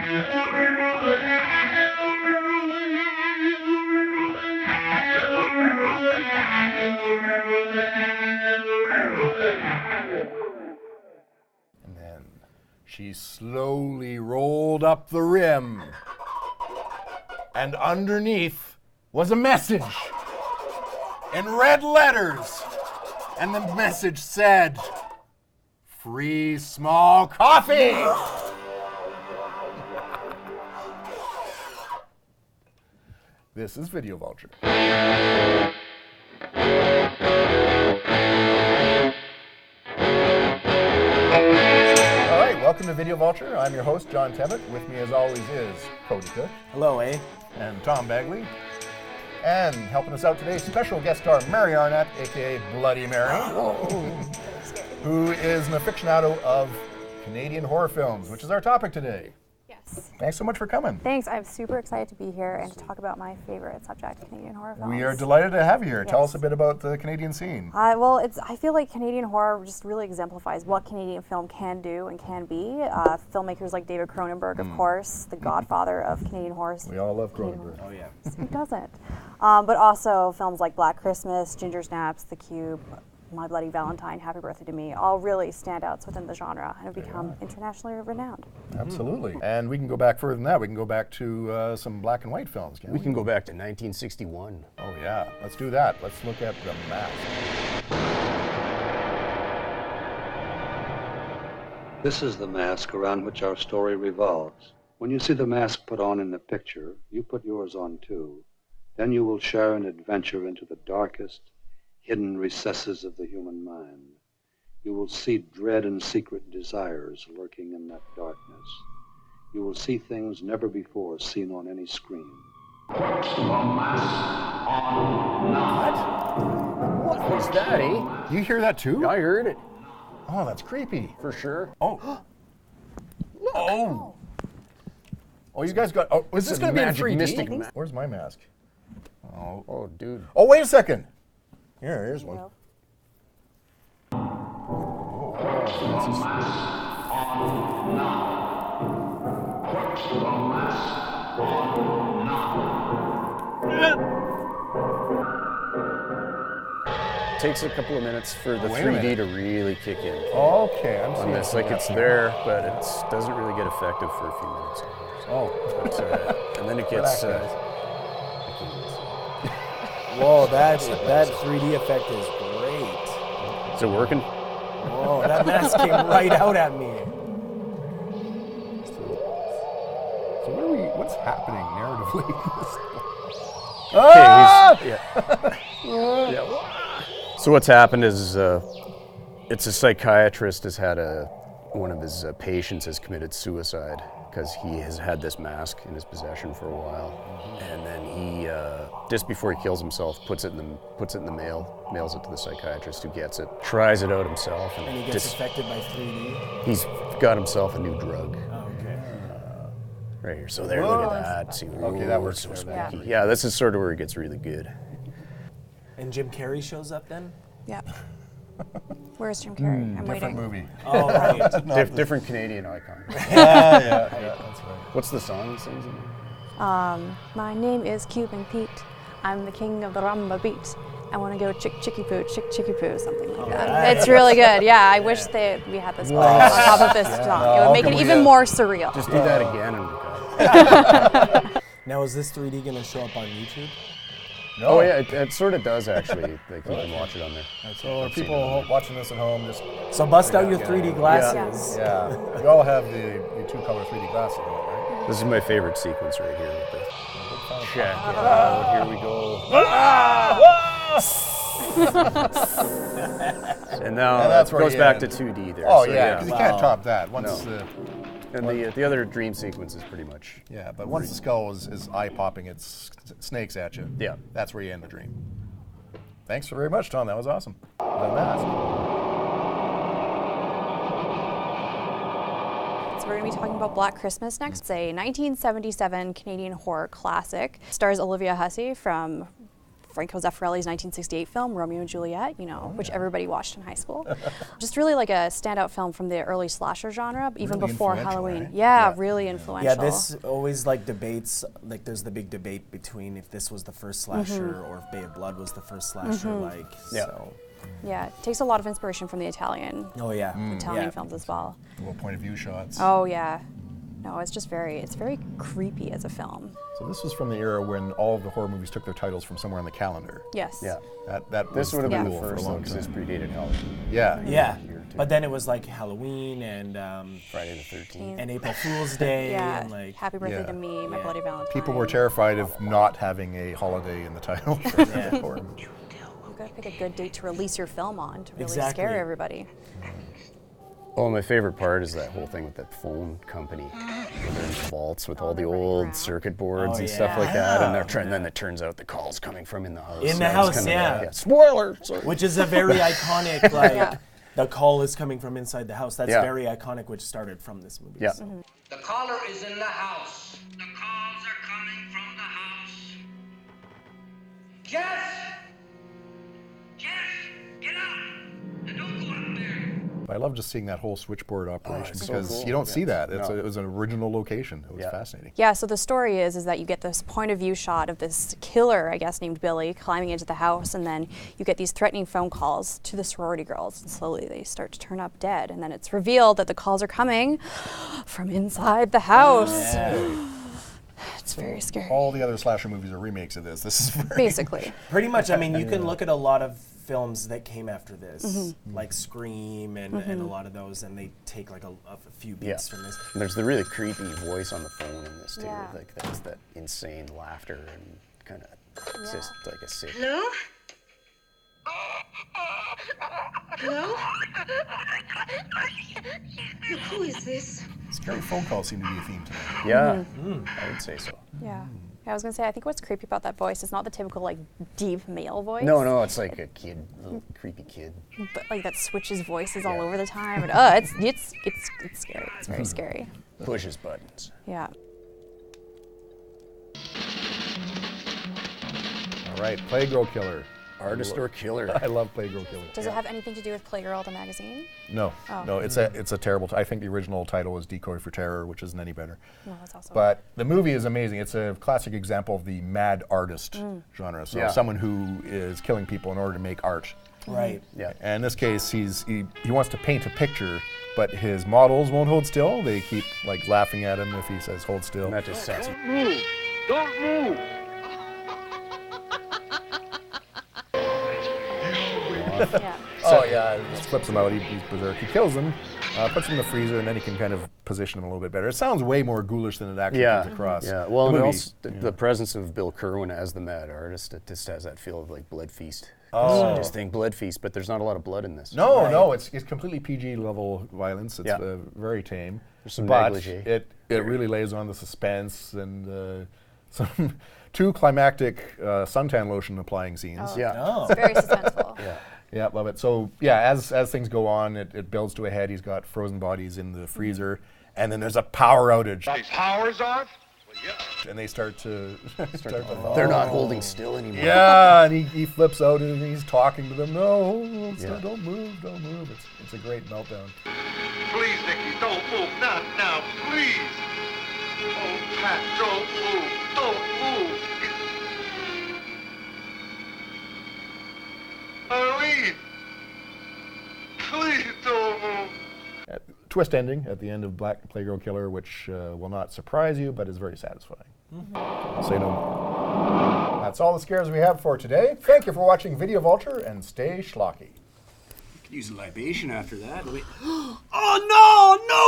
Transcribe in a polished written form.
And then she slowly rolled up the rim. And underneath was a message in red letters. And the message said, "Free small coffee." This is Video Vulture. All right, welcome to Video Vulture. I'm your host, John Tebbutt. With me, as always, is Cody Cook. Hello, eh? And Tom Bagley. And helping us out today, special guest star Mary Arnatt, a.k.a. Bloody Mary, who is an aficionado of Canadian horror films, which is our topic today. Yes. Thanks so much for coming. Thanks. I'm super excited to be here and to talk about my favorite subject, Canadian horror films. We are delighted to have you here. Yes. Tell us a bit about the Canadian scene. I feel like Canadian horror just really exemplifies what Canadian film can do and can be. Filmmakers like David Cronenberg, of course, the godfather of Canadian horror. We all love Cronenberg. Oh, yeah. Who doesn't? But also films like Black Christmas, Ginger Snaps, The Cube, My Bloody Valentine, Happy Birthday to Me, all really standouts within the genre and have become internationally renowned. Absolutely. And we can go back further than that. We can go back to some black and white films, can't we? We can go back to 1961. Oh, yeah. Let's do that. Let's look at The Mask. This is the mask around which our story revolves. When you see the mask put on in the picture, you put yours on too. Then you will share an adventure into the darkest, hidden recesses of the human mind. You will see dread and secret desires lurking in that darkness. You will see things never before seen on any screen. What was that, eh? You hear that too? I heard it. Oh, that's creepy. For sure. Oh. Oh. Oh, you guys got... Oh, is this going to be in 3D? Where's my mask? Oh, dude. Oh, wait a second. Here's one. Takes a couple of minutes for the 3D to really kick in. Okay, I'm On seeing this, like it's there, but it doesn't really get effective for a few minutes. Oh. But, and then it gets... Whoa, that 3D effect is great. Is it working? Whoa, that mask came right out at me. So what's happening narratively? So what's happened is it's a psychiatrist has had one of his patients has committed suicide because he has had this mask in his possession for a while, and then he just before he kills himself puts it in the mail, mails it to the psychiatrist who gets it, tries it out himself, and he gets affected by 3D. He's got himself a new drug. Oh, okay. Right here. So there, look at that. See, okay, that works so there, spooky. Yeah, this is sort of where it gets really good. And Jim Carrey shows up then? Yep. Where's Jim Carrey? I'm Different waiting. movie. Oh, right. Different Canadian icon. Yeah, that's right. What's the song he sings in there? My name is Cuban Pete. I'm the king of the rumba beat. I want to go chicky poo, chicky poo, something like that. Right. It's really good. Yeah, I wish we had this on top of this song. It would make it even more surreal. Just do that again and we're good. Now, is this 3D going to show up on YouTube? No. Oh yeah, it sort of does actually. Like you can watch it on there. So are people watching this at home, just... So bust out your 3D glasses. Yeah. You all have the two-color 3D glasses, right? This is my favorite sequence right here. With the check it out. Here we go. And now that's it where goes you back end. to 2D there. Oh, so, yeah, because you can't top that. Once And the other dream sequence is pretty much... Yeah, but once the skull is eye-popping, it's snakes at you. Yeah. That's where you end the dream. Thanks very much, Tom. That was awesome. The Mask. So we're going to be talking about Black Christmas next. It's a 1977 Canadian horror classic. Stars Olivia Hussey from Franco Zeffirelli's 1968 film, Romeo and Juliet, which everybody watched in high school. Just really like a standout film from the early slasher genre, even Really before influential, Halloween. right? Yeah, really influential. Yeah, this always like debates, like there's the big debate between if this was the first slasher or if Bay of Blood was the first slasher, so. Yeah, it takes a lot of inspiration from the Italian films as well. Little point of view shots. Oh yeah. No, it's very creepy as a film. So this was from the era when all of the horror movies took their titles from somewhere on the calendar. Yes. Yeah. This would have been the cool for a first long one because this time. predated Halloween. Yeah. Yeah, but then it was like Halloween and Friday the 13th. and April Fool's Day Yeah, and like Happy Birthday to Me, My Bloody Valentine. People were terrified of not having a holiday in the title for the horror movie. You've got to pick a good date to release your film on to really Exactly. scare everybody. Well, my favorite part is that whole thing with that phone company. Where they're in vaults with all the they're running old around. circuit boards Oh, and stuff yeah. like that, and they're trying. Then it turns out the call's coming from in the house. In the It's house, kinda yeah. like, Spoiler. Sorry. which is a very iconic like Yeah. the call is coming from inside the house. That's Yeah. very iconic, which started from this movie. Yeah. so. The caller is in the house. The calls are coming from the house. Jess! Jess! Get up! And don't go up there. I love just seeing that whole switchboard operation it's so because cool. you don't see that. No. It was an original location. It was Yeah. fascinating. Yeah, so the story is that you get this point of view shot of this killer, I guess, named Billy, climbing into the house, and then you get these threatening phone calls to the sorority girls, and slowly they start to turn up dead, and then it's revealed that the calls are coming from inside the house. It's very scary. All the other slasher movies are remakes of this. This is very Basically. Pretty much. I mean, you can look at a lot of films that came after this, like Scream and a lot of those, and they take like a few beats from this. And there's the really creepy voice on the phone in this too. Yeah. Like that's that insane laughter and kind of it's just like a sick. Hello? Hello? Who is this? scary phone calls seem to be a theme today. Yeah, I would say so. Yeah. I was gonna say, I think what's creepy about that voice is not the typical like deep male voice. No, it's like a kid, little creepy kid. But like that switches voices all over the time, and it's scary. It's very scary. Pushes buttons. Yeah. All right, Playgirl Killer. Artist or killer. I love Playgirl Killer. Does it have anything to do with Playgirl the magazine? No, Oh. no, it's a terrible. I think the original title was Decoy for Terror, which isn't any better. No, it's also. But the movie is amazing. It's a classic example of the mad artist genre. So Yeah. someone who is killing people in order to make art. Right. Yeah. And in this case, he wants to paint a picture, but his models won't hold still. They keep like laughing at him if he says hold still. And that just sets him. Move! Don't move! yeah. Oh yeah, he just flips him out. He's berserk. He kills him, puts him in the freezer, and then he can kind of position him a little bit better. It sounds way more ghoulish than it actually comes across. Yeah. Well, The and movie- also the presence of Bill Kerwin as the mad artist, it just has that feel of like Blood Feast. Oh. I just think Blood Feast, but there's not a lot of blood in this. No, it's completely PG level violence. It's Yeah. very tame. There's some but negligee. it really lays on the suspense and some two climactic suntan lotion applying scenes. Yeah. Oh. It's very suspenseful. Yeah. Yeah, love it. So yeah, as things go on, it builds to a head. He's got frozen bodies in the freezer, and then there's a power outage, Power's off? and they start to They're not holding still anymore. Yeah, and he flips out and he's talking to them. No, don't move, don't move. It's a great meltdown. Please, Nicky, don't move. Not now, please. Oh, Pat, don't move. Don't move. Arlene! Please don't move. Twist ending at the end of Black Playgirl Killer, which will not surprise you, but is very satisfying. I'll say no more. That's all the scares we have for today. Thank you for watching Video Vulture, and stay schlocky. Use a libation after that. Oh no! No